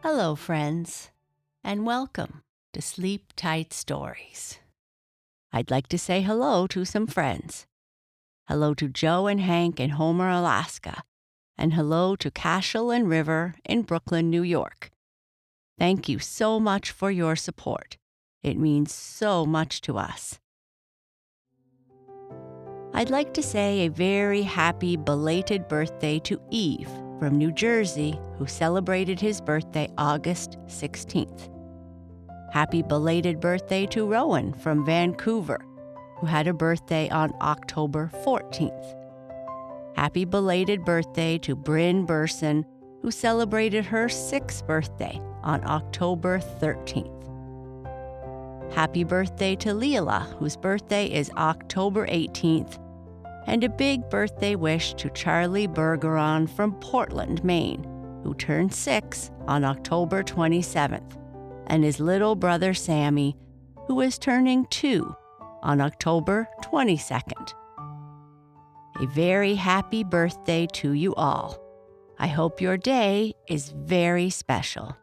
Hello, friends, and welcome to Sleep Tight Stories. I'd like to say hello to some friends. Hello to Joe and Hank in Homer, Alaska, and hello to Cashel and River in Brooklyn, New York. Thank you so much for your support. It means so much to us. I'd like to say a very happy belated birthday to Eve from New Jersey, who celebrated his birthday August 16th. Happy belated birthday to Rowan from Vancouver, who had a birthday on October 14th. Happy belated birthday to Bryn Burson, who celebrated her 6th birthday on October 13th. Happy birthday to Leela, whose birthday is October 18th, and a big birthday wish to Charlie Bergeron from Portland, Maine, who turned 6 on October 27th, and his little brother Sammy, who is turning 2 on October 22nd. A very happy birthday to you all. I hope your day is very special.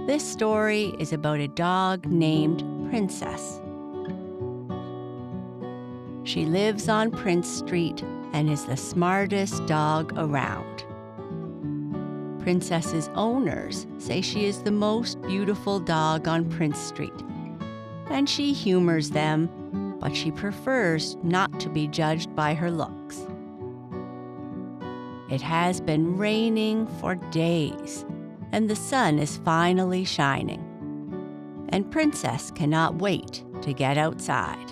This story is about a dog named Princess. She lives on Prince Street and is the smartest dog around. Princess's owners say she is the most beautiful dog on Prince Street, and she humors them, but she prefers not to be judged by her looks. It has been raining for days, and the sun is finally shining, and Princess cannot wait to get outside.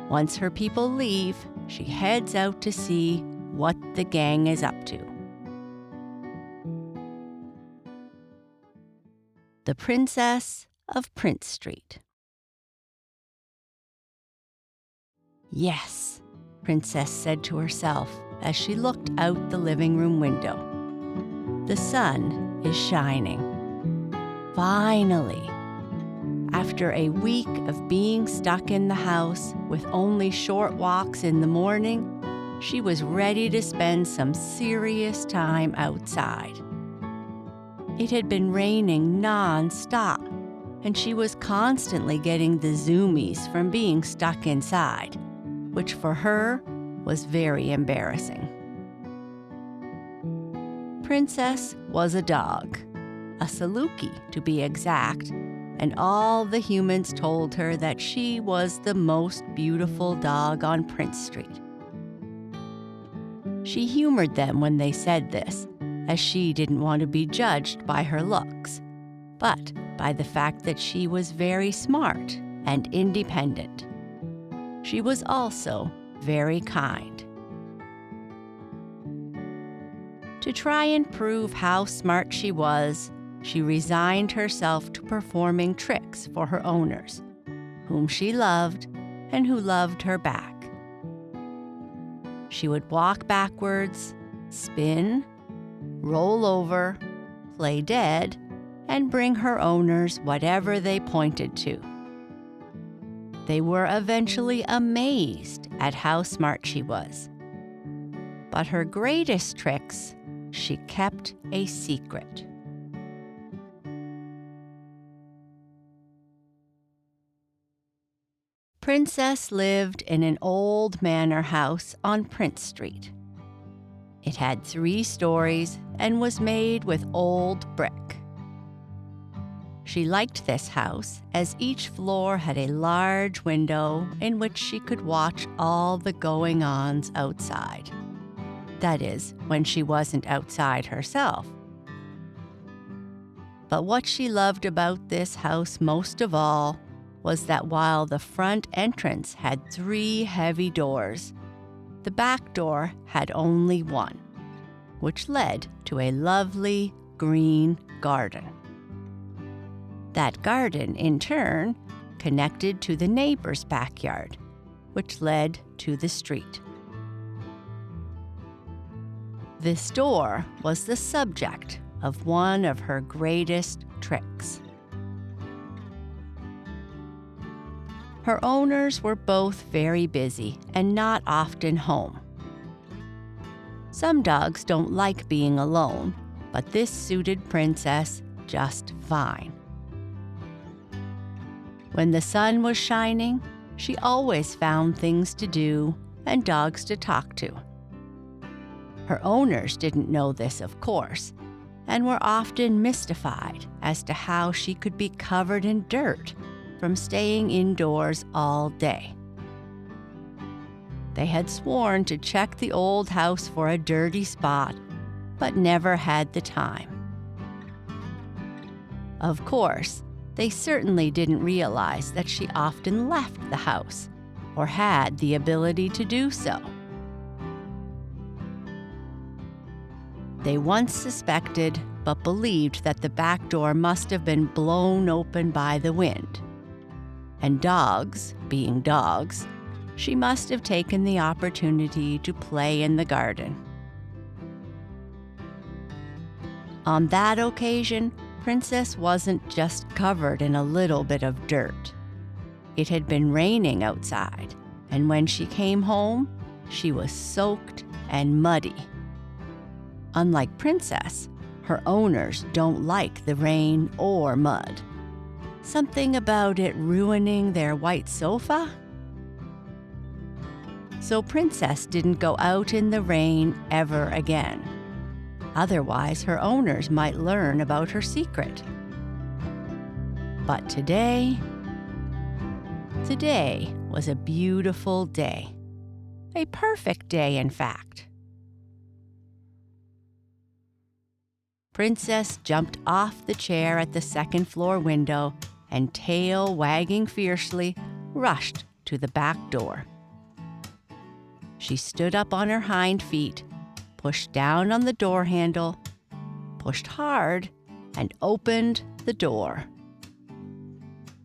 Once her people leave, she heads out to see what the gang is up to. The Princess of Prince Street. Yes, Princess said to herself as she looked out the living room window. The sun is shining. Finally. After a week of being stuck in the house with only short walks in the morning, she was ready to spend some serious time outside. It had been raining non-stop, and she was constantly getting the zoomies from being stuck inside, which for her was very embarrassing. Princess was a dog, a Saluki to be exact, and all the humans told her that she was the most beautiful dog on Prince Street. She humored them when they said this, as she didn't want to be judged by her looks, but by the fact that she was very smart and independent. She was also very kind. To try and prove how smart she was, she resigned herself to performing tricks for her owners, whom she loved and who loved her back. She would walk backwards, spin, roll over, play dead, and bring her owners whatever they pointed to. They were eventually amazed at how smart she was. But her greatest tricks she kept a secret. Princess lived in an old manor house on Prince Street. It had 3 stories and was made with old brick. She liked this house as each floor had a large window in which she could watch all the going-ons outside. That is, when she wasn't outside herself. But what she loved about this house most of all was that while the front entrance had 3 heavy doors, the back door had only one, which led to a lovely green garden. That garden, in turn, connected to the neighbor's backyard, which led to the street. This door was the subject of one of her greatest tricks. Her owners were both very busy and not often home. Some dogs don't like being alone, but this suited Princess just fine. When the sun was shining, she always found things to do and dogs to talk to. Her owners didn't know this, of course, and were often mystified as to how she could be covered in dirt from staying indoors all day. They had sworn to check the old house for a dirty spot, but never had the time. Of course, they certainly didn't realize that she often left the house or had the ability to do so. They once suspected, but believed that the back door must have been blown open by the wind. And dogs, being dogs, she must have taken the opportunity to play in the garden. On that occasion, Princess wasn't just covered in a little bit of dirt. It had been raining outside, and when she came home, she was soaked and muddy. Unlike Princess, her owners don't like the rain or mud. Something about it ruining their white sofa? So Princess didn't go out in the rain ever again. Otherwise, her owners might learn about her secret. But today was a beautiful day. A perfect day, in fact. Princess jumped off the chair at the second-floor window and, tail wagging fiercely, rushed to the back door. She stood up on her hind feet, pushed down on the door handle, pushed hard, and opened the door.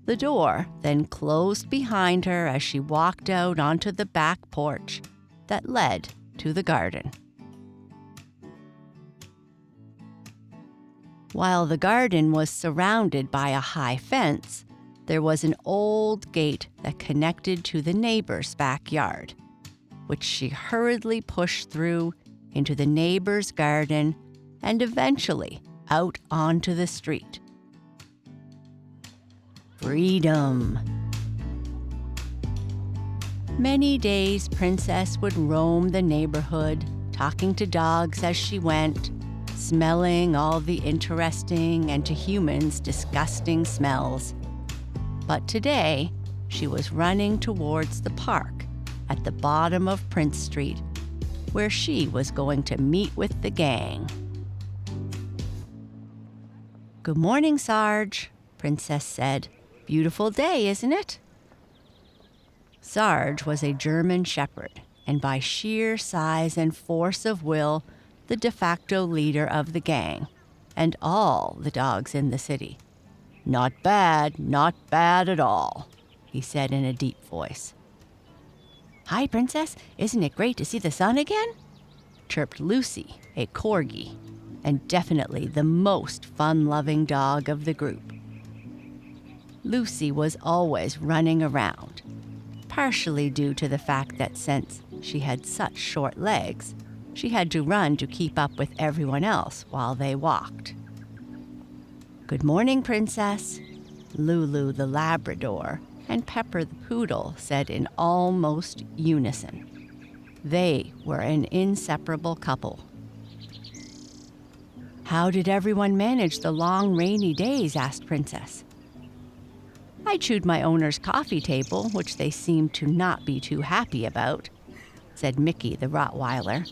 The door then closed behind her as she walked out onto the back porch that led to the garden. While the garden was surrounded by a high fence, there was an old gate that connected to the neighbor's backyard, which she hurriedly pushed through into the neighbor's garden and eventually out onto the street. Freedom! Many days Princess would roam the neighborhood, talking to dogs as she went, smelling all the interesting and to humans disgusting smells. But today, she was running towards the park at the bottom of Prince Street, where she was going to meet with the gang. "Good morning, Sarge," Princess said. "Beautiful day, isn't it?" Sarge was a German shepherd, and by sheer size and force of will, the de facto leader of the gang, and all the dogs in the city. Not bad at all," he said in a deep voice. "Hi, Princess. Isn't it great to see the sun again?" chirped Lucy, a corgi, and definitely the most fun-loving dog of the group. Lucy was always running around, partially due to the fact that since she had such short legs, she had to run to keep up with everyone else while they walked. "Good morning, Princess," Lulu the Labrador and Pepper the Poodle said in almost unison. They were an inseparable couple. "How did everyone manage the long rainy days?" asked Princess. "I chewed my owner's coffee table, which they seemed to not be too happy about," said Mickey the Rottweiler.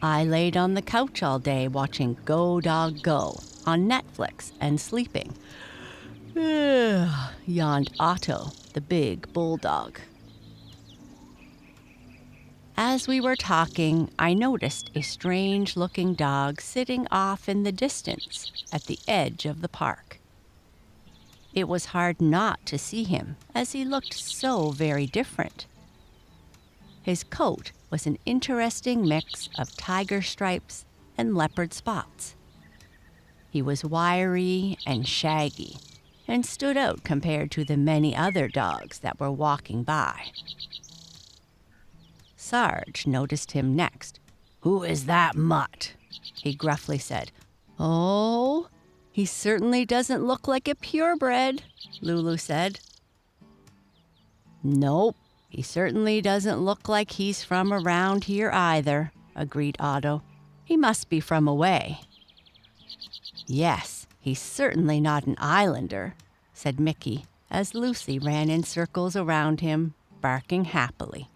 "I laid on the couch all day watching Go Dog Go on Netflix and sleeping," yawned Otto, the big bulldog. As we were talking, I noticed a strange-looking dog sitting off in the distance at the edge of the park. It was hard not to see him, as he looked so very different. His coat was an interesting mix of tiger stripes and leopard spots. He was wiry and shaggy, and stood out compared to the many other dogs that were walking by. Sarge noticed him next. "Who is that mutt?" he gruffly said. "Oh, he certainly doesn't look like a purebred," Lulu said. "Nope, he certainly doesn't look like he's from around here either," agreed Otto. "He must be from away." "Yes, he's certainly not an islander," said Mickey, as Lucy ran in circles around him, barking happily.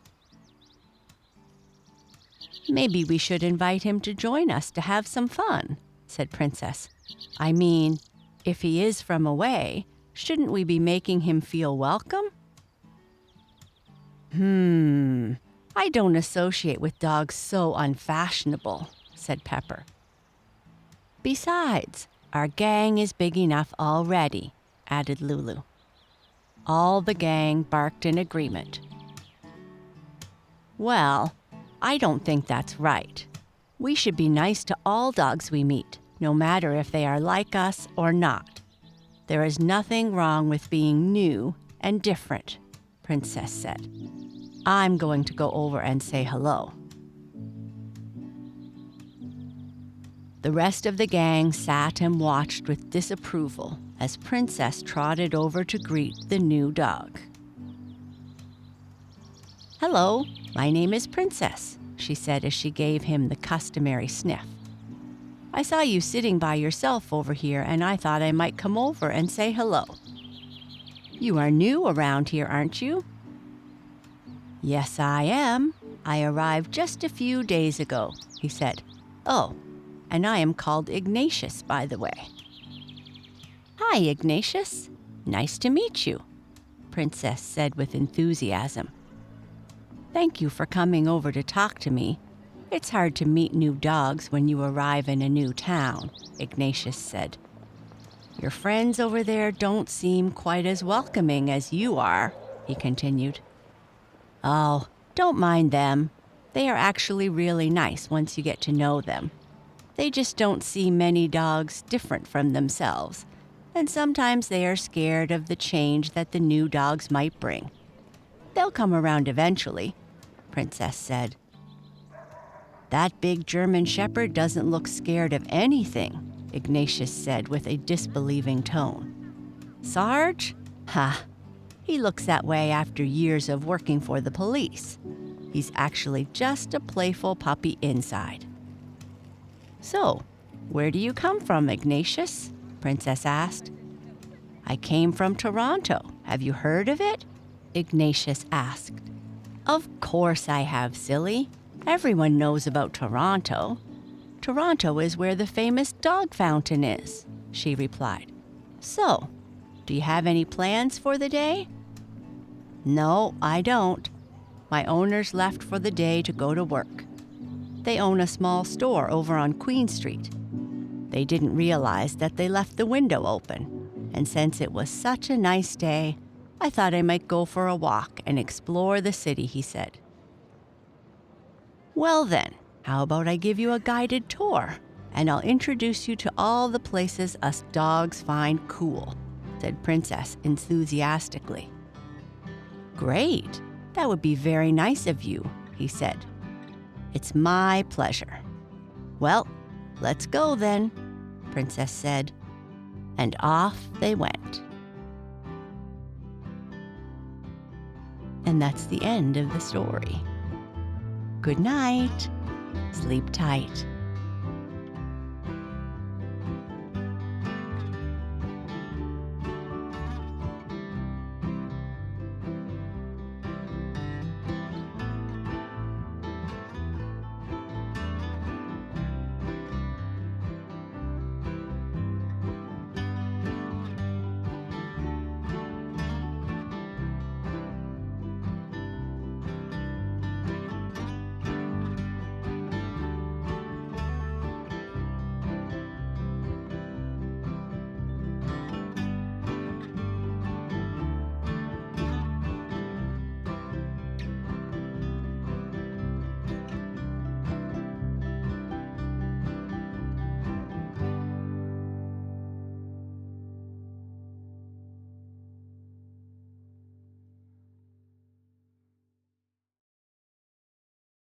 "Maybe we should invite him to join us to have some fun," said Princess. "I mean, if he is from away, shouldn't we be making him feel welcome?" I don't associate with dogs so unfashionable," said Pepper. "Besides, our gang is big enough already," added Lulu. All the gang barked in agreement. "Well, I don't think that's right. We should be nice to all dogs we meet, no matter if they are like us or not. There is nothing wrong with being new and different," Princess said. "I'm going to go over and say hello." The rest of the gang sat and watched with disapproval as Princess trotted over to greet the new dog. "Hello, my name is Princess," she said as she gave him the customary sniff. "I saw you sitting by yourself over here, and I thought I might come over and say hello. You are new around here, aren't you?" "Yes, I am. I arrived just a few days ago," he said. "Oh, and I am called Ignatius, by the way." "Hi, Ignatius. Nice to meet you," Princess said with enthusiasm. "Thank you for coming over to talk to me. It's hard to meet new dogs when you arrive in a new town," Ignatius said. "Your friends over there don't seem quite as welcoming as you are," he continued. "Oh, don't mind them. They are actually really nice once you get to know them. They just don't see many dogs different from themselves, and sometimes they are scared of the change that the new dogs might bring. They'll come around eventually," Princess said. "That big German Shepherd doesn't look scared of anything," Ignatius said with a disbelieving tone. "Sarge? Ha! He looks that way after years of working for the police. He's actually just a playful puppy inside." "So, where do you come from, Ignatius?" Princess asked. "I came from Toronto. Have you heard of it?" Ignatius asked. "Of course I have, silly. Everyone knows about Toronto. Toronto is where the famous dog fountain is," she replied. "So, do you have any plans for the day?" "No, I don't. My owners left for the day to go to work. They own a small store over on Queen Street. They didn't realize that they left the window open, and since it was such a nice day, I thought I might go for a walk and explore the city," he said. "Well then, how about I give you a guided tour, and I'll introduce you to all the places us dogs find cool," said Princess enthusiastically. "Great, that would be very nice of you," he said. "It's my pleasure." "Well, let's go then," Princess said, and off they went. And that's the end of the story. Good night. Sleep tight.